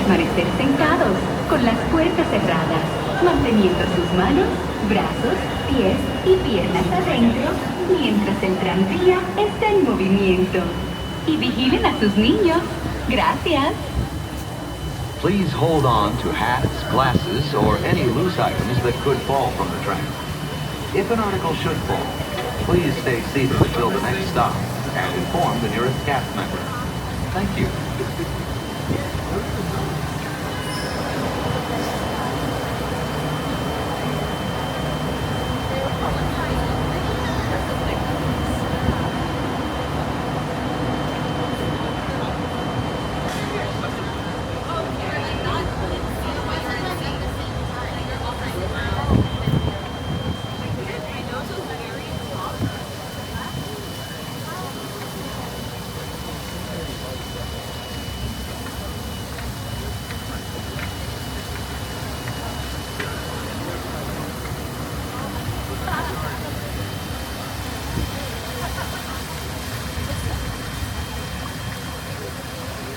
permanecer sentados, con las puertas cerradas, manteniendo sus manos, brazos, pies y piernas adentro, mientras el tranvía está en movimiento. Y vigilen a sus niños. Gracias. Please hold on to hats, glasses, or any loose items that could fall from the tram. If an article should fall, please stay seated until the next stop and inform the nearest cast member. Thank you.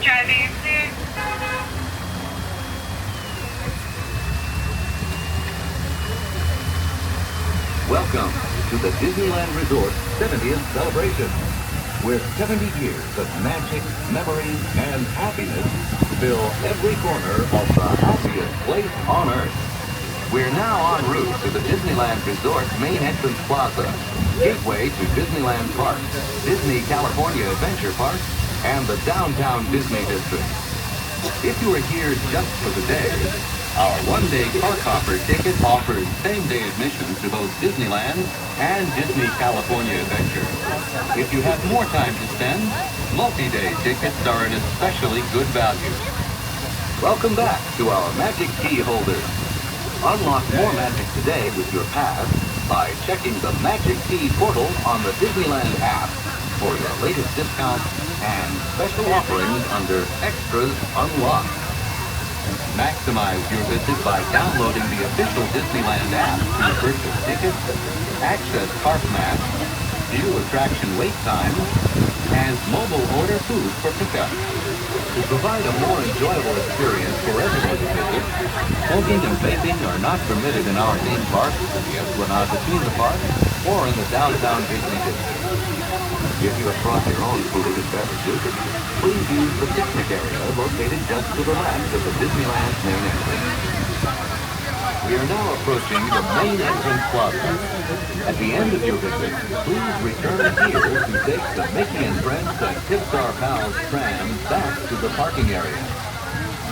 Driving clear. Welcome to the Disneyland Resort 70th celebration. With 70 years of magic, memories, and happiness fill every corner of the happiest place on Earth. We're now en route to the Disneyland Resort's main entrance plaza, gateway to Disneyland Park, Disney California Adventure Park, and the downtown Disney District. If you are here just for the day, our one-day park hopper ticket offers same-day admission to both Disneyland and Disney California Adventure. If you have more time to spend, multi-day tickets are an especially good value. Welcome back to our Magic Key holders. Unlock more magic today with your pass by checking the Magic Key portal on the Disneyland app for your latest discounts and special offerings under Extras Unlocked. Maximize your visit by downloading the official Disneyland app to purchase tickets, access park maps, view attraction wait times, and mobile order food for pickup. To provide a more enjoyable experience for everyone who visits, smoking and vaping are not permitted in our theme parks, the Esplanade between the parks, or in the downtown Disney District. If you have brought your own food and beverages, please use the picnic area located just to the left of the Disneyland's main entrance. We are now approaching the main entrance plaza. At the end of your visit, please return here to take the Mickey and Friends and Pixar Pals tram back to the parking area.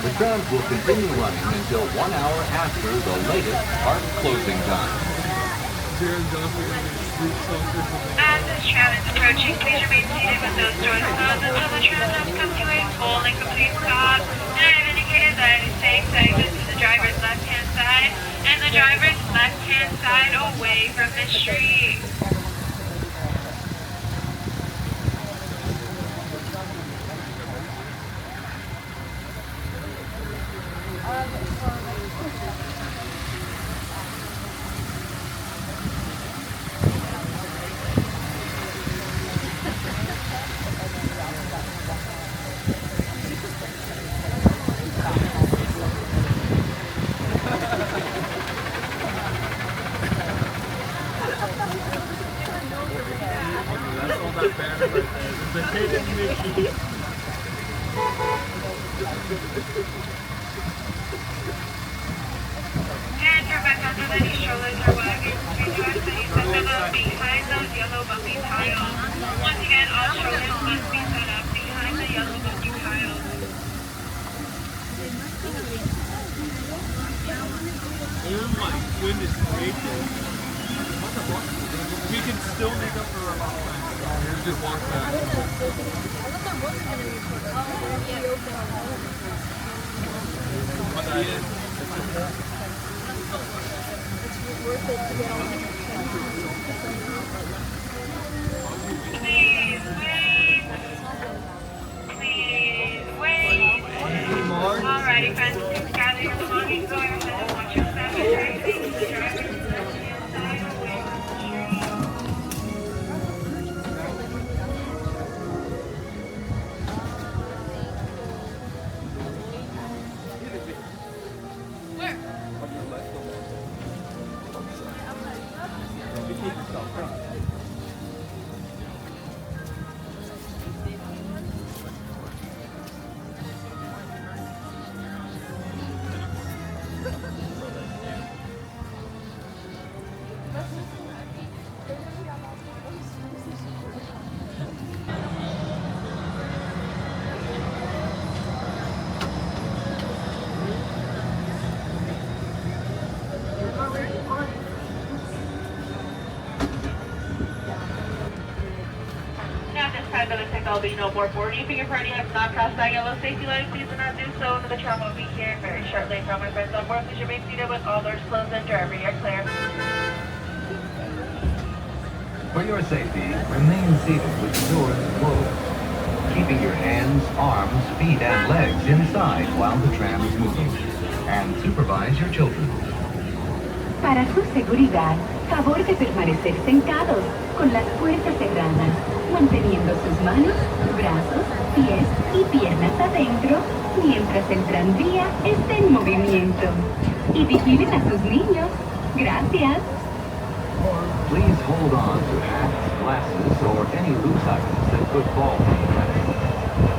The trams will continue running until 1 hour after the latest park closing time. As this tram is approaching, please remain seated with those doors closed until the tram has come to a full and complete stop. And I have indicated that it is safe to exit to the driver's left-hand side and the driver's left-hand side away from the street. And prevent under any strollers or wagons. We do ask that you set them up behind those yellow bumpy tiles. Once again, all strollers must be set up behind the yellow bumpy tiles. Oh my goodness gracious. We can still make up for our lost time. Here's just walk back. But that is. Please wait. Please wait. Alrighty, friends, please gather your belongings. Go ahead and watch your step and everything. The driver's left-hand side away from the street. it looks like there'll be no more boarding. If your party has not crossed that yellow safety line, please do not do so. The tram will be here very shortly. From my friends on board, please remain seated with all doors closed and driver, you're clear. For your safety, remain seated with the doors closed, keeping your hands, arms, feet, and legs inside while the tram is moving, and supervise your children. Para su seguridad, favor de permanecer sentados, con las puertas cerradas, manteniendo sus manos, brazos, pies y piernas adentro, mientras el tranvía esté en movimiento. Y vigilen a sus niños. Gracias. Please hold on to hats, glasses, or any loose items that could fall from the tram.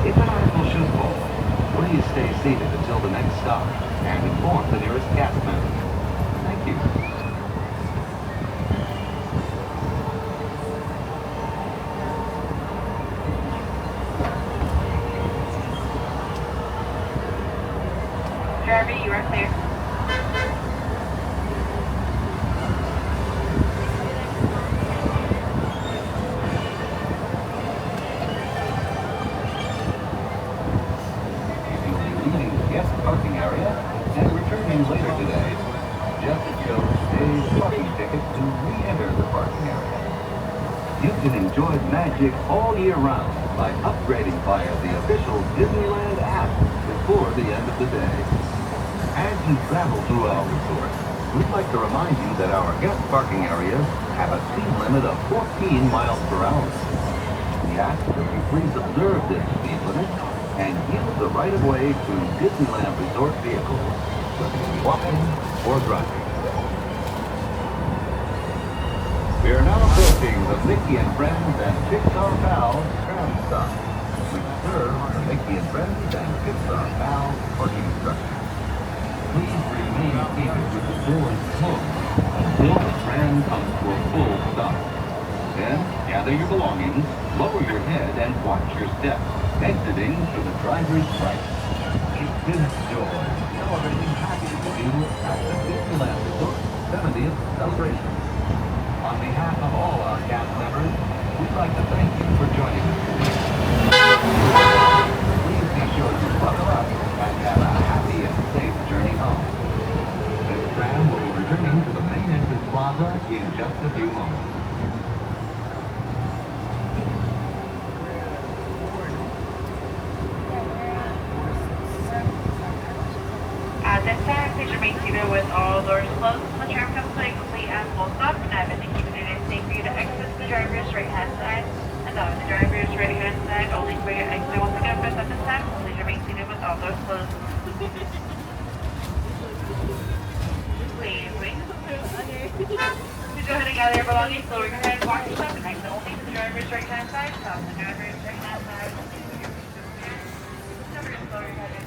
If an article should fall, please stay seated until the next stop and inform the nearest cast member. Thank you. Driver, you are clear. Guest parking area and returning later today. Just show a parking ticket to re-enter the parking area. You can enjoy magic all year round by upgrading via the official Disneyland app before the end of the day. As you travel through our resort, we'd like to remind you that our guest parking areas have a speed limit of 14 miles per hour. We ask that you please observe this speed limit and yield the right-of-way to Disneyland Resort vehicles, whether you're walking or driving. We are now approaching the Mickey and Friends and Pixar Pals tram stop. We serve the Mickey and Friends and Pixar Pals parking structure. Please remain seated with the doors closed until the tram comes to a full stop. Then, gather your belongings, lower your head, and watch your steps, exiting through the driver's right. It's been a joy celebrating happy with you at the Disneyland Resort 70th celebration. On behalf of all our cast members, we'd like to thank you for joining us. Please be sure to buckle up and have a happy and safe journey home. This tram will be returning to the main entrance plaza in just a few moments. At this time, please remain seated with all doors closed. The tram comes to a complete and full stop, and I've indicated it is safe for you to exit the driver's right-hand side, and on the driver's right-hand side, only for your exit once again, but at this time, please remain seated with all doors closed. Please wait. Please go ahead and gather your belongings, lower your head, walk your step, and exit only to the driver's right-hand side, stop the driver's right-hand side. Lower your head and